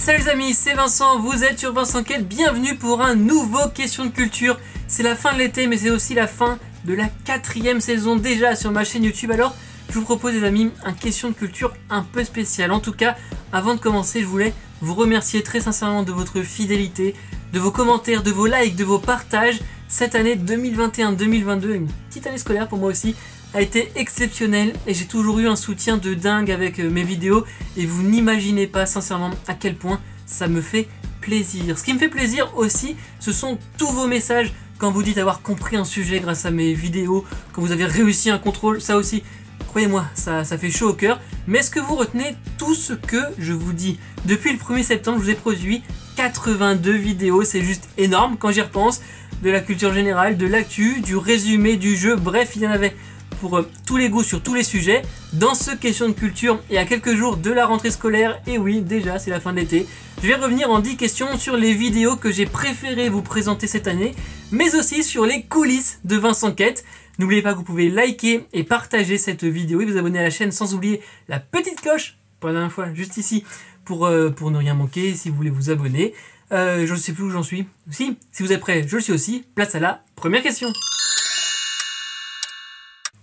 Salut les amis, c'est Vincent, vous êtes sur Vincent Quête, bienvenue pour un nouveau question de culture. C'est la fin de l'été mais c'est aussi la fin de la 4e saison déjà sur ma chaîne YouTube. Alors je vous propose les amis un question de culture un peu spécial. En tout cas, avant de commencer, je voulais vous remercier très sincèrement de votre fidélité, de vos commentaires, de vos likes, de vos partages. Cette année 2021-2022, une petite année scolaire pour moi aussi, a été exceptionnelle et j'ai toujours eu un soutien de dingue avec mes vidéos et vous n'imaginez pas sincèrement à quel point ça me fait plaisir. Ce qui me fait plaisir aussi, ce sont tous vos messages quand vous dites avoir compris un sujet grâce à mes vidéos, quand vous avez réussi un contrôle, ça aussi, croyez-moi, ça fait chaud au cœur. Mais est-ce que vous retenez tout ce que je vous dis? Depuis le 1er septembre, je vous ai produit 82 vidéos, c'est juste énorme quand j'y repense, de la culture générale, de l'actu, du résumé du jeu, bref, il y en avait pour tous les goûts sur tous les sujets dans ce question de culture et à quelques jours de la rentrée scolaire. Et oui, déjà c'est la fin de l'été. Je vais revenir en 10 questions sur les vidéos que j'ai préféré vous présenter cette année, mais aussi sur les coulisses de Vincent Quête. N'oubliez pas que vous pouvez liker et partager cette vidéo et vous abonner à la chaîne sans oublier la petite cloche pour la dernière fois juste ici pour ne rien manquer si vous voulez vous abonner. Je ne sais plus où j'en suis. Si vous êtes prêts, je le suis aussi. Place à la première question.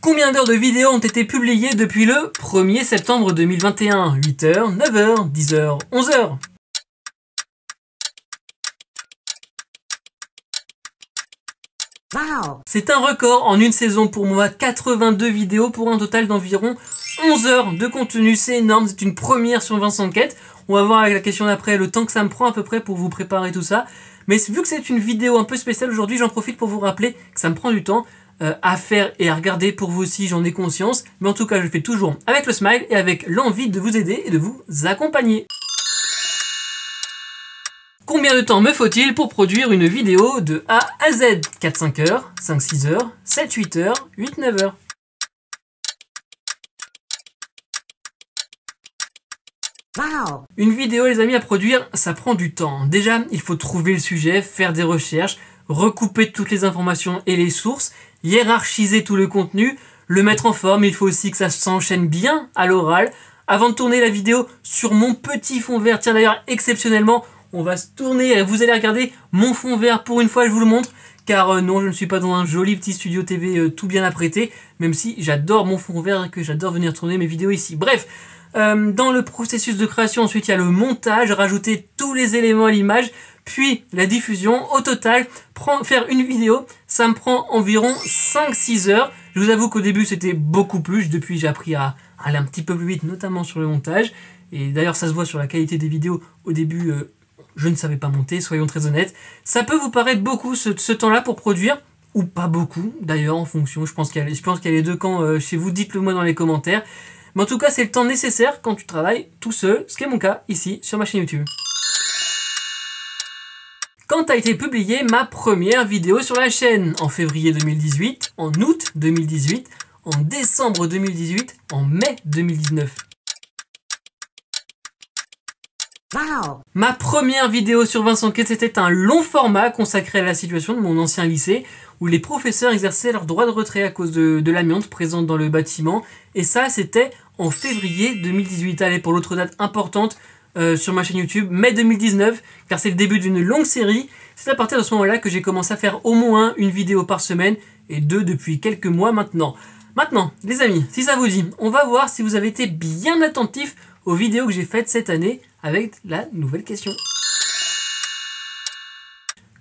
Combien d'heures de vidéos ont été publiées depuis le 1er septembre 2021? 8h, 9h, 10h, 11h. Wow. C'est un record en une saison pour moi, 82 vidéos pour un total d'environ 11 heures de contenu, c'est énorme, c'est une première sur Vincent Quête. On va voir avec la question d'après le temps que ça me prend à peu près pour vous préparer tout ça. Mais vu que c'est une vidéo un peu spéciale aujourd'hui, j'en profite pour vous rappeler que ça me prend du temps à faire et à regarder pour vous aussi, j'en ai conscience. Mais en tout cas, je le fais toujours avec le smile et avec l'envie de vous aider et de vous accompagner. Combien de temps me faut-il pour produire une vidéo de A à Z? 4-5 heures, 5-6 heures, 7-8 heures, 8-9 heures. Wow. Une vidéo les amis à produire, ça prend du temps. Déjà, il faut trouver le sujet, faire des recherches, recouper toutes les informations et les sources, hiérarchiser tout le contenu, le mettre en forme. Il faut aussi que ça s'enchaîne bien à l'oral. Avant de tourner la vidéo sur mon petit fond vert, tiens d'ailleurs exceptionnellement, on va se tourner et vous allez regarder mon fond vert pour une fois, je vous le montre. Car non, je ne suis pas dans un joli petit studio TV tout bien apprêté, même si j'adore mon fond vert et que j'adore venir tourner mes vidéos ici. Bref, dans le processus de création, ensuite il y a le montage, rajouter tous les éléments à l'image, puis la diffusion. Au total, faire une vidéo, ça me prend environ 5-6 heures. Je vous avoue qu'au début c'était beaucoup plus, depuis j'ai appris à aller un petit peu plus vite, notamment sur le montage. Et d'ailleurs ça se voit sur la qualité des vidéos. Au début, je ne savais pas monter, soyons très honnêtes. Ça peut vous paraître beaucoup ce temps-là pour produire, ou pas beaucoup, d'ailleurs en fonction. Je pense qu'il y a les deux camps chez vous, dites-le moi dans les commentaires. Mais en tout cas, c'est le temps nécessaire quand tu travailles tout seul, ce qui est mon cas ici sur ma chaîne YouTube. Quand a été publiée ma première vidéo sur la chaîne? En février 2018, en août 2018, en décembre 2018, en mai 2019. Wow. Ma première vidéo sur Vincent Quête, c'était un long format consacré à la situation de mon ancien lycée où les professeurs exerçaient leur droit de retrait à cause de l'amiante présente dans le bâtiment. Et ça, c'était en février 2018. Allez, pour l'autre date importante sur ma chaîne YouTube, mai 2019, car c'est le début d'une longue série. C'est à partir de ce moment-là que j'ai commencé à faire au moins une vidéo par semaine et 2 depuis quelques mois maintenant. Maintenant, les amis, si ça vous dit, on va voir si vous avez été bien attentifs aux vidéos que j'ai faites cette année avec la nouvelle question.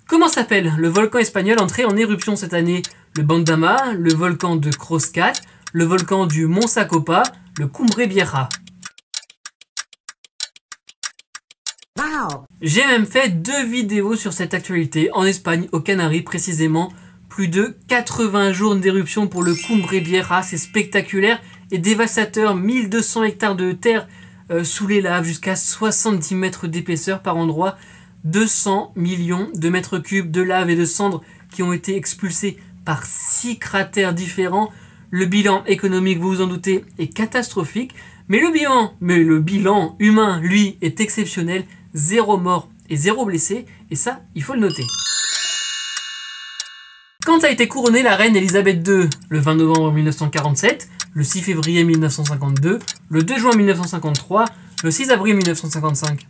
Comment s'appelle le volcan espagnol entré en éruption cette année? Le Bandama, le volcan de Croscat, le volcan du Mont Sacopa, le Cumbre Vieja. Wow. J'ai même fait 2 vidéos sur cette actualité en Espagne, aux Canaries précisément. Plus de 80 jours d'éruption pour le Cumbre Vieja, c'est spectaculaire et dévastateur. 1200 hectares de terre sous les laves, jusqu'à 70 mètres d'épaisseur par endroit, 200 millions de mètres cubes de lave et de cendres qui ont été expulsés par 6 cratères différents. Le bilan économique, vous vous en doutez, est catastrophique, mais le bilan humain, lui, est exceptionnel. 0 mort et 0 blessé, et ça, il faut le noter. Quand a été couronnée la reine Elisabeth II? Le 20 novembre 1947, le 6 février 1952, le 2 juin 1953, le 6 avril 1955.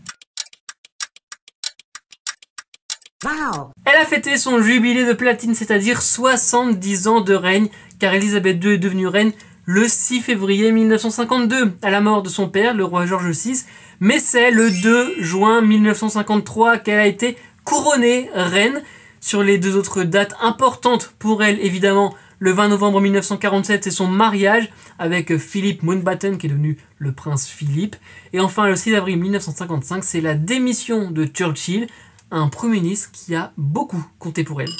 Wow. Elle a fêté son jubilé de platine, c'est-à-dire 70 ans de règne, car Elisabeth II est devenue reine le 6 février 1952, à la mort de son père, le roi George VI, mais c'est le 2 juin 1953 qu'elle a été couronnée reine. Sur les deux autres dates importantes pour elle, évidemment, le 20 novembre 1947, c'est son mariage avec Philippe Mountbatten, qui est devenu le prince Philippe. Et enfin, le 6 avril 1955, c'est la démission de Churchill, un premier ministre qui a beaucoup compté pour elle.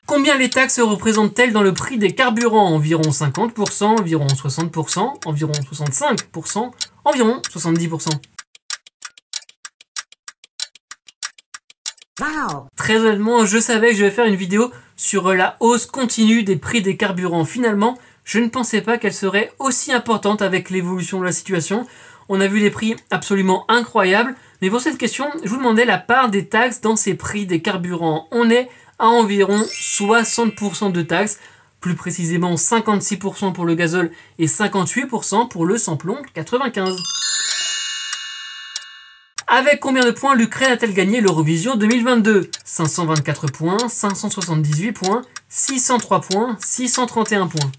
Combien les taxes représentent-elles dans le prix des carburants? Environ 50%, environ 60%, environ 65%, environ 70%. Wow. Très honnêtement, je savais que je vais faire une vidéo sur la hausse continue des prix des carburants. Finalement, je ne pensais pas qu'elle serait aussi importante avec l'évolution de la situation. On a vu des prix absolument incroyables. Mais pour cette question, je vous demandais la part des taxes dans ces prix des carburants. On est à environ 60% de taxes, plus précisément 56% pour le gazole et 58% pour le samplon 95. Avec combien de points l'Ukraine a-t-elle gagné l'Eurovision 2022? 524 points, 578 points, 603 points, 631 points.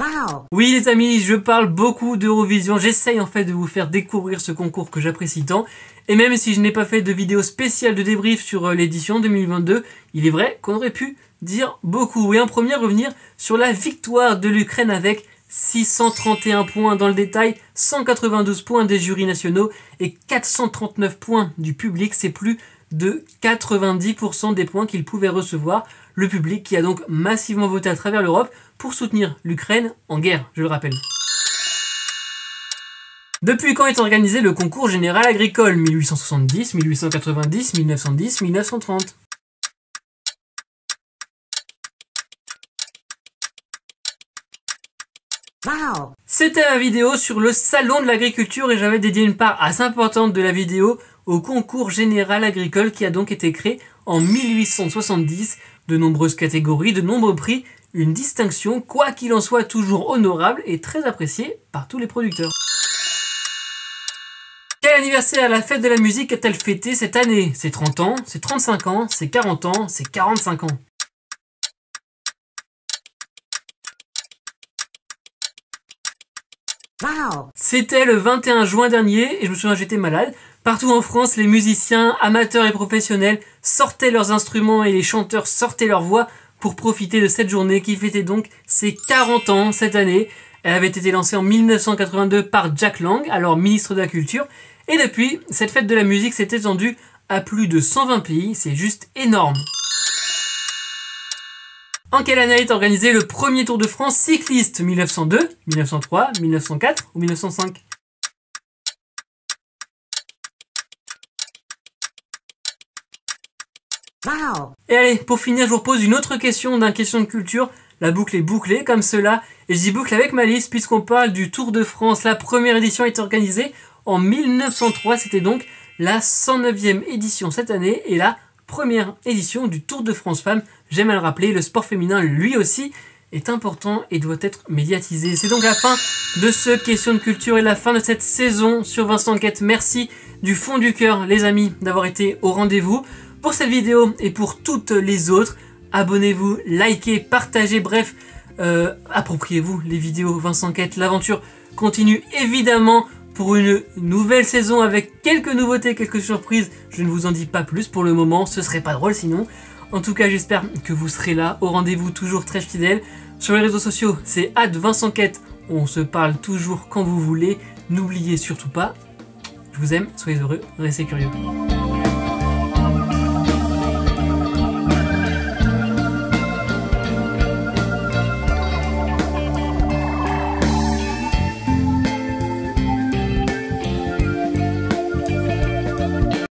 Wow. Oui les amis, je parle beaucoup d'Eurovision, j'essaye en fait de vous faire découvrir ce concours que j'apprécie tant. Et même si je n'ai pas fait de vidéo spéciale de débrief sur l'édition 2022, il est vrai qu'on aurait pu dire beaucoup. Et en premier, revenir sur la victoire de l'Ukraine avec 631 points dans le détail, 192 points des jurys nationaux et 439 points du public, c'est plus de 90% des points qu'il pouvait recevoir. Le public qui a donc massivement voté à travers l'Europe pour soutenir l'Ukraine en guerre, je le rappelle. Depuis quand est organisé le concours général agricole? 1870, 1890, 1910, 1930. Wow. C'était ma vidéo sur le salon de l'agriculture et j'avais dédié une part assez importante de la vidéo au concours général agricole qui a donc été créé en 1870. De nombreuses catégories, de nombreux prix, une distinction, quoi qu'il en soit toujours honorable et très appréciée par tous les producteurs. Quel anniversaire la fête de la musique a-t-elle fêté cette année? C'est 30 ans, c'est 35 ans, c'est 40 ans, c'est 45 ans. Wow. C'était le 21 juin dernier et je me souviens j'étais malade. Partout en France, les musiciens, amateurs et professionnels sortaient leurs instruments et les chanteurs sortaient leur voix pour profiter de cette journée qui fêtait donc ses 40 ans cette année. Elle avait été lancée en 1982 par Jack Lang, alors ministre de la Culture. Et depuis, cette fête de la musique s'est étendue à plus de 120 pays. C'est juste énorme. En quelle année est organisé le premier Tour de France cycliste? 1902, 1903, 1904 ou 1905? Wow. Et allez, pour finir, je vous repose une autre question d'un question de culture. La boucle est bouclée comme cela. Et je dis boucle avec malice puisqu'on parle du Tour de France. La première édition a été organisée en 1903. C'était donc la 109e édition cette année et la première édition du Tour de France Femmes. J'aime à le rappeler, le sport féminin lui aussi est important et doit être médiatisé. C'est donc la fin de ce question de culture et la fin de cette saison sur Vincent Enquête. Merci du fond du cœur les amis d'avoir été au rendez-vous. Pour cette vidéo et pour toutes les autres, abonnez-vous, likez, partagez, bref, appropriez-vous les vidéos Vincent Enquête. L'aventure continue évidemment pour une nouvelle saison avec quelques nouveautés, quelques surprises. Je ne vous en dis pas plus pour le moment, ce serait pas drôle sinon. En tout cas, j'espère que vous serez là, au rendez-vous, toujours très fidèle. Sur les réseaux sociaux, c'est @VincentEnquête. On se parle toujours quand vous voulez. N'oubliez surtout pas, je vous aime, soyez heureux, restez curieux.